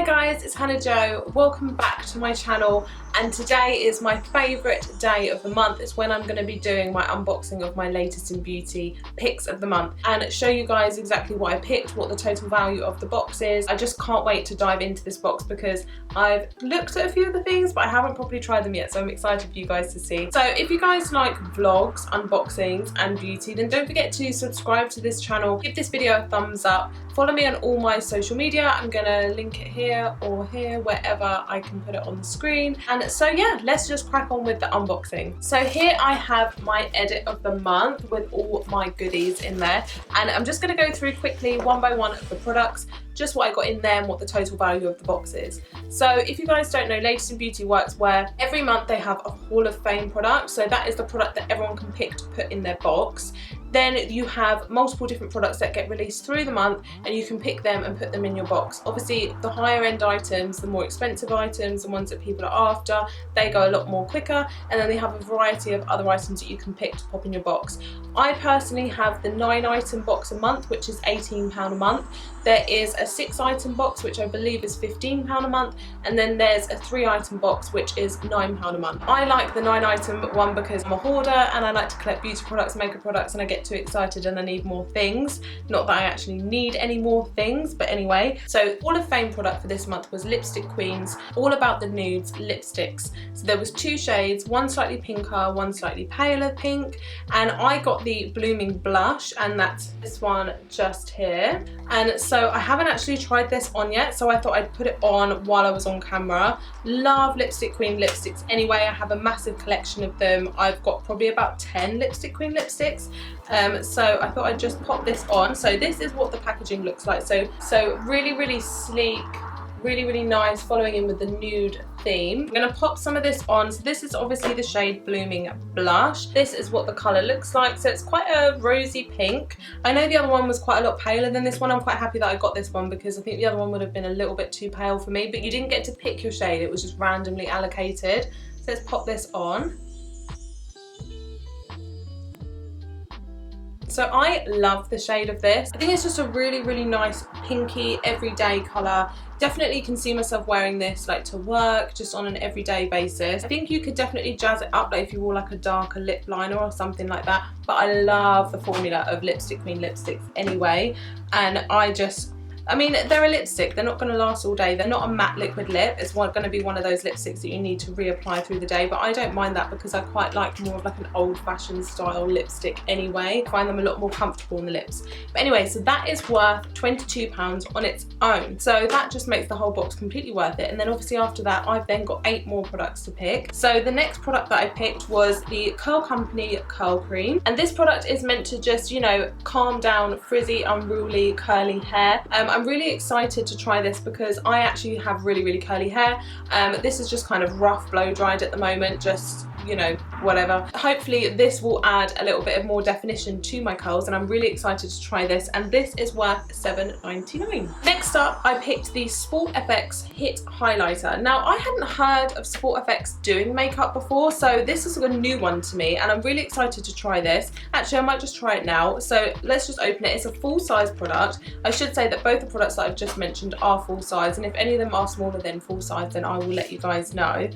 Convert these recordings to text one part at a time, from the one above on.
Hi guys, it's Hannah Jo. Welcome back to my channel, and today is my favourite day of the month. It's when I'm going to be doing my unboxing of my latest in beauty picks of the month and show you guys exactly what I picked, what the total value of the box is. I just can't wait to dive into this box because I've looked at a few of the things but I haven't properly tried them yet, so I'm excited for you guys to see. So if you guys like vlogs, unboxings and beauty, then don't forget to subscribe to this channel, give this video a thumbs up, follow me on all my social media. I'm going to link it here or here, wherever I can put it on the screen. And so yeah, let's just crack on with the unboxing. So here I have my edit of the month with all my goodies in there, and I'm just going to go through quickly one by one of the products, just what I got in there and what the total value of the box is. So if you guys don't know, Latest in Beauty works where every month they have a Hall of Fame product, so that is the product that everyone can pick to put in their box. Then you have multiple different products that get released through the month and you can pick them and put them in your box. Obviously the higher end items, the more expensive items, the ones that people are after, they go a lot more quicker, and then they have a variety of other items that you can pick to pop in your box. I personally have the 9-item box a month, which is £18 a month. There is a 6-item box, which I believe is £15 a month, and then there's a 3-item box, which is £9 a month. I like the 9-item one because I'm a hoarder and I like to collect beauty products, makeup products, and I get too excited and I need more things. Not that I actually need any more things, but anyway. So Hall of Fame product for this month was Lipstick Queens, all about the nudes lipsticks. So there was 2 shades, one slightly pinker, one slightly paler pink, and I got the Blooming Blush, and that's this one just here. And so I haven't actually tried this on yet, so I thought I'd put it on while I was on camera. Love Lipstick Queen lipsticks anyway. I have a massive collection of them. I've got probably about 10 Lipstick Queen lipsticks. So I thought I'd just pop this on. So this is what the packaging looks like. So really sleek, really nice, following in with the nude theme. I'm going to pop some of this on. So this is obviously the shade Blooming Blush. This is what the colour looks like. So it's quite a rosy pink. I know the other one was quite a lot paler than this one. I'm quite happy that I got this one because I think the other one would have been a little bit too pale for me, but you didn't get to pick your shade. It was just randomly allocated. So let's pop this on. So I love the shade of this. I think it's just a really nice pinky everyday colour. Definitely can see myself wearing this like to work, just on an everyday basis. I think you could definitely jazz it up like if you wore like a darker lip liner or something like that. But I love the formula of Lipstick Queen lipsticks anyway, and I mean, they're a lipstick, they're not going to last all day. They're not a matte liquid lip. It's going to be one of those lipsticks that you need to reapply through the day, but I don't mind that because I quite like more of like an old-fashioned style lipstick anyway. I find them a lot more comfortable on the lips. But anyway, so that is worth £22 on its own. So that just makes the whole box completely worth it. And then obviously after that, I've then got 8 more products to pick. So the next product that I picked was the Curl Company Curl Cream. And this product is meant to just, you know, calm down frizzy, unruly, curly hair. I'm really excited to try this because I actually have really curly hair. This is just kind of rough blow dried at the moment, just, you know, whatever. Hopefully this will add a little bit of more definition to my curls, and I'm really excited to try this, and this is worth £7.99. Next up, I picked the Sport FX Hit Highlighter. Now I hadn't heard of Sport FX doing makeup before, so this is a new one to me and I'm really excited to try this. Actually, I might just try it now. So let's just open it. It's a full-size product. I should say that both the products that I've just mentioned are full size, and if any of them are smaller than full size, then I will let you guys know.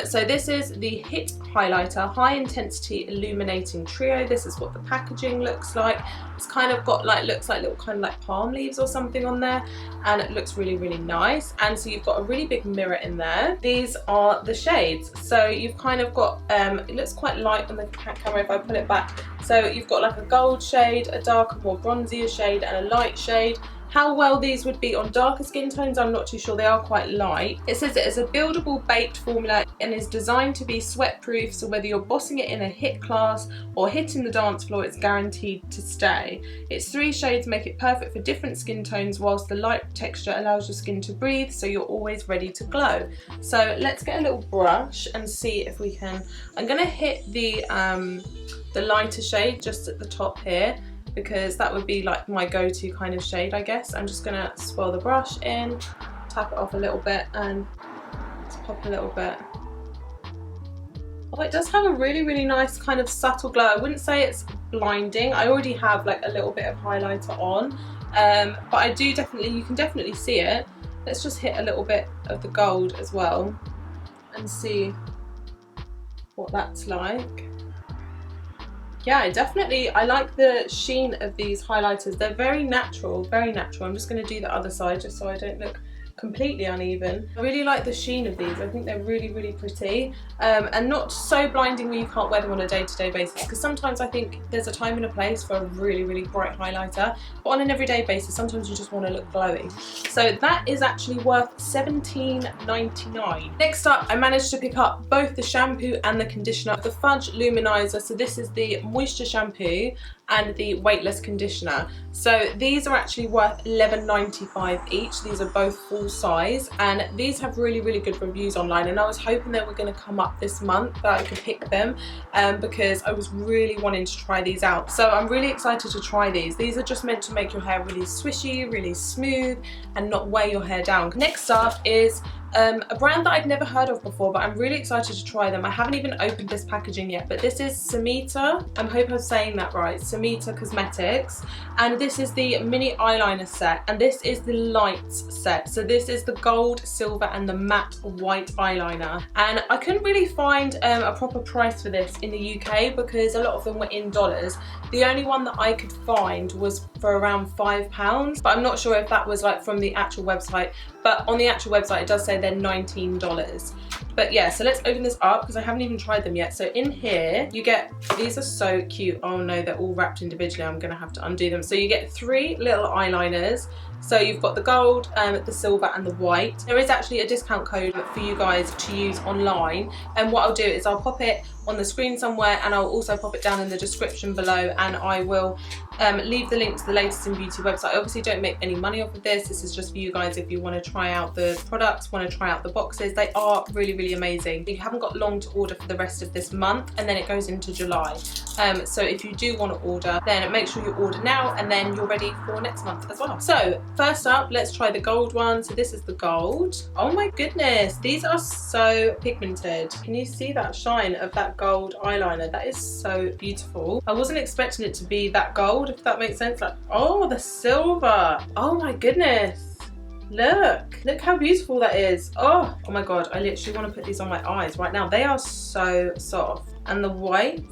So this is the Hit Highlighter High Intensity Illuminating Trio. This is what the packaging looks like. It's kind of got like, looks like little kind of like palm leaves or something on there, and it looks really nice. And so you've got a really big mirror in there. These are the shades. So you've kind of got, it looks quite light on the camera if I pull it back. So you've got like a gold shade, a darker, more bronzier shade, and a light shade. How well these would be on darker skin tones, I'm not too sure. They are quite light. It says it is a buildable baked formula and is designed to be sweat proof, so whether you're bossing it in a hit class or hitting the dance floor, it's guaranteed to stay. Its 3 shades make it perfect for different skin tones, whilst the light texture allows your skin to breathe, so you're always ready to glow. So let's get a little brush and see if we can. I'm gonna hit the lighter shade just at the top here, because that would be like my go-to kind of shade, I guess. I'm just gonna swirl the brush in, tap it off a little bit, and just pop a little bit. Oh, it does have a really nice kind of subtle glow. I wouldn't say it's blinding. I already have like a little bit of highlighter on, but I do definitely, you can definitely see it. Let's just hit a little bit of the gold as well and see what that's like. Yeah, I like the sheen of these highlighters. They're very natural, very natural. I'm just going to do the other side just so I don't look completely uneven. I really like the sheen of these. I think they're really, really pretty, and not so blinding where you can't wear them on a day-to-day basis, because sometimes I think there's a time and a place for a really, really bright highlighter, but on an everyday basis sometimes you just want to look glowy. So that is actually worth $17.99. Next up, I managed to pick up both the shampoo and the conditioner, the Fudge Luminizer. So this is the moisture shampoo and the weightless conditioner. So these are actually worth $11.95 each. These are both full size, and these have really, really good reviews online, and I was hoping they were going to come up this month that I could pick them, because I was really wanting to try these out. So I'm really excited to try these. These are just meant to make your hair really swishy, really smooth, and not weigh your hair down. Next up is a brand that I'd never heard of before, but I'm really excited to try them. I haven't even opened this packaging yet, but this is Samita. I hope I'm saying that right. Samita Cosmetics, and this is the mini eyeliner set, and this is the lights set. So this is the gold, silver, and the matte white eyeliner. And I couldn't really find a proper price for this in the UK because a lot of them were in dollars. The only one that I could find was for around £5, but I'm not sure if that was like from the actual website. But on the actual website it does say they're $19. But yeah, so let's open this up because I haven't even tried them yet. So in here you get, these are so cute. Oh no, they're all wrapped individually. I'm gonna have to undo them. So you get 3 little eyeliners. So you've got the gold, the silver, and the white. There is actually a discount code for you guys to use online, and what I'll do is I'll pop it on the screen somewhere, and I'll also pop it down in the description below, and I will leave the link to the Latest in Beauty website. I obviously don't make any money off of this. This is just for you guys if you want to try out the products, want to try out the boxes. They are really, really amazing. You haven't got long to order for the rest of this month, and then it goes into July. So if you do want to order, then make sure you order now, and then you're ready for next month as well. So first up, let's try the gold one. So this is the gold. Oh my goodness, these are so pigmented. Can you see that shine of that gold eyeliner? That is so beautiful. I wasn't expecting it to be that gold, if that makes sense. Like, oh, the silver. Oh my goodness. Look how beautiful that is. Oh my god, I literally want to put these on my eyes right now. They are so soft. And the white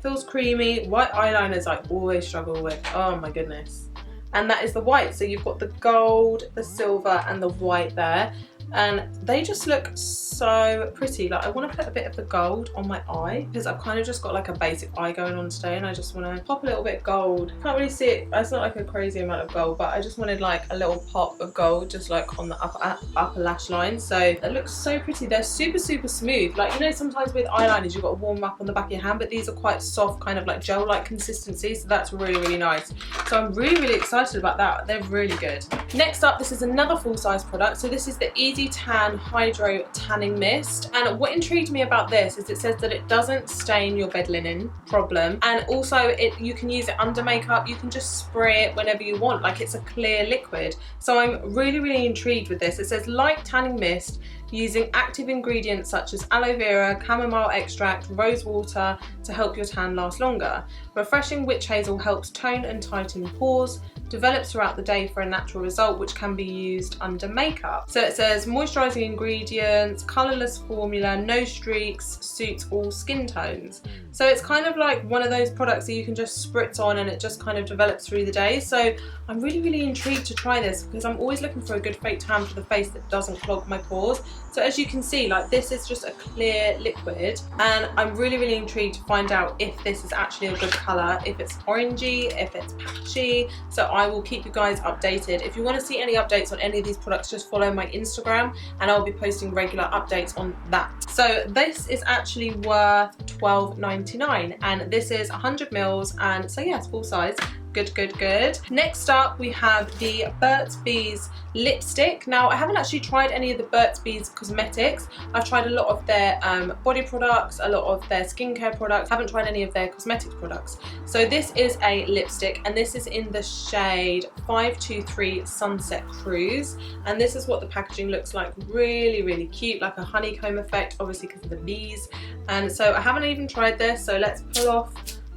feels creamy. White eyeliners I always struggle with. Oh my goodness. And that is the white. So you've got the gold, the silver, and the white there. And they just look so pretty. Like, I want to put a bit of the gold on my eye because I've kind of just got like a basic eye going on today, and I just want to pop a little bit of gold. Can't really see it, it's not like a crazy amount of gold, but I just wanted like a little pop of gold just like on the upper lash line. So it looks so pretty. They're super, super smooth. Like, you know, sometimes with eyeliners you've got to warm up on the back of your hand, but these are quite soft, kind of like gel-like consistency, so that's really, really nice. So I'm really, really excited about that. They're really good. Next up, this is another full-size product. So this is the Easy Tan Hydro Tanning Mist, and what intrigued me about this is it says that it doesn't stain your bed linen, problem, and also you can use it under makeup. You can just spray it whenever you want, like it's a clear liquid. So I'm really, really intrigued with this. It says light tanning mist using active ingredients such as aloe vera, chamomile extract, rose water to help your tan last longer. Refreshing witch hazel helps tone and tighten pores, develops throughout the day for a natural result which can be used under makeup. So it says moisturising ingredients, colourless formula, no streaks, suits all skin tones. So it's kind of like one of those products that you can just spritz on and it just kind of develops through the day. So I'm really, really intrigued to try this because I'm always looking for a good fake tan for the face that doesn't clog my pores. So as you can see, like, this is just a clear liquid, and I'm really, really intrigued to find out if this is actually a good colour, if it's orangey, if it's patchy. So I will keep you guys updated. If you want to see any updates on any of these products, just follow my Instagram and I'll be posting regular updates on that. So this is actually worth $12.99, and this is 100 mils, and so yeah, it's full size. Good, good, good. Next up, we have the Burt's Bees lipstick. Now, I haven't actually tried any of the Burt's Bees cosmetics. I've tried a lot of their body products, a lot of their skincare products. I haven't tried any of their cosmetics products. So this is a lipstick, and this is in the shade 523 Sunset Cruise. And this is what the packaging looks like. Really, really cute, like a honeycomb effect, obviously because of the bees. And so I haven't even tried this, so let's pull off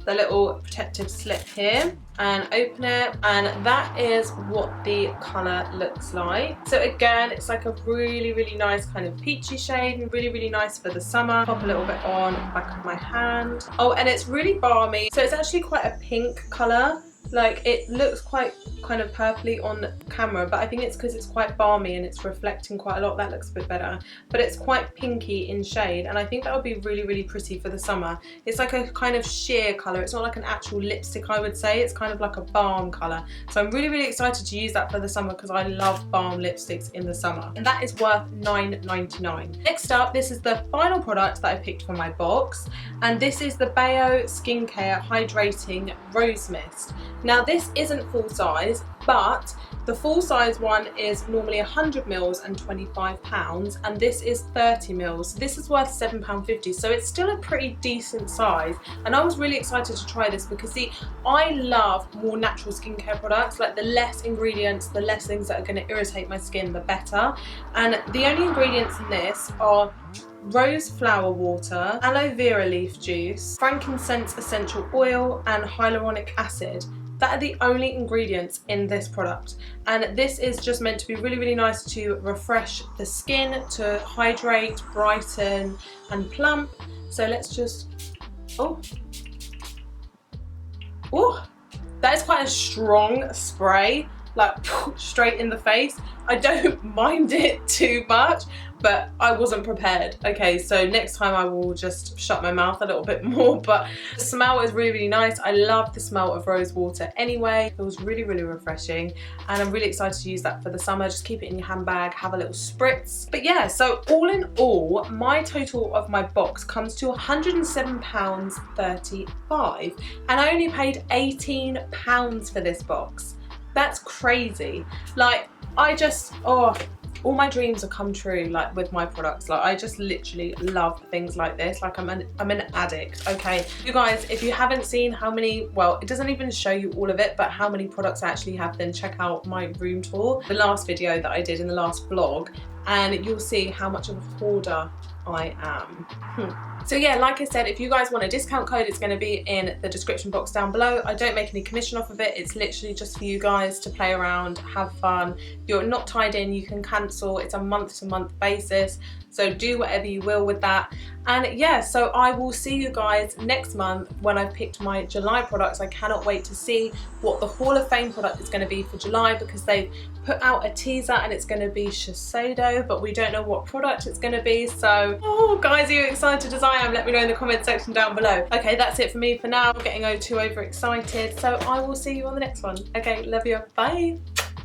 the little protective slip here. and open it, and that is what the colour looks like. So again, it's like a really nice kind of peachy shade and really nice for the summer. Pop a little bit on the back of my hand. Oh, and it's really balmy, so it's actually quite a pink colour. Like, it looks quite kind of purpley on camera, but I think it's because it's quite balmy and it's reflecting quite a lot. That looks a bit better, but it's quite pinky in shade, and I think that would be really pretty for the summer. It's like a kind of sheer colour. It's not like an actual lipstick, I would say. It's kind of like a balm colour. So I'm really excited to use that for the summer because I love balm lipsticks in the summer, and that is worth $9.99. Next up, this is the final product that I picked for my box, and this is the Bayo Skincare Hydrating Rose Mist. Now, this isn't full size, but the full size one is normally 100ml and £25, and this is 30ml. So this is worth £7.50, so it's still a pretty decent size. And I was really excited to try this because, see, I love more natural skincare products. Like, the less ingredients, the less things that are going to irritate my skin, the better. And the only ingredients in this are rose flower water, aloe vera leaf juice, frankincense essential oil, and hyaluronic acid. That are the only ingredients in this product, and this is just meant to be really nice to refresh the skin, to hydrate, brighten and plump. So let's just, oh, that is quite a strong spray, like straight in the face. I don't mind it too much, but I wasn't prepared. Okay, so next time I will just shut my mouth a little bit more, but the smell is really nice. I love the smell of rose water anyway. It feels really refreshing, and I'm really excited to use that for the summer. Just keep it in your handbag, have a little spritz. But yeah, so all in all, my total of my box comes to £107.35, and I only paid £18 for this box. That's crazy. Like, I just, all my dreams have come true, like, with my products. Like, I just literally love things like this. Like, I'm an addict. Okay, you guys, if you haven't seen how many, well, it doesn't even show you all of it, but how many products I actually have, then check out my room tour, the last video that I did in the last vlog, and you'll see how much of a hoarder I am. So yeah, like I said, if you guys want a discount code, it's going to be in the description box down below. I don't make any commission off of it. It's literally just for you guys to play around, have fun. If you're not tied in, you can cancel. It's a month-to-month basis, so do whatever you will with that. And yeah, so I will see you guys next month when I've picked my July products. I cannot wait to see what the Hall of Fame product is going to be for July, because they've put out a teaser and it's going to be Shiseido, but we don't know what product it's going to be. So, oh guys, are you excited as I am? Let me know in the comment section down below. Okay, that's it for me for now. I'm getting too overexcited, so I will see you on the next one. Okay, love you. Bye.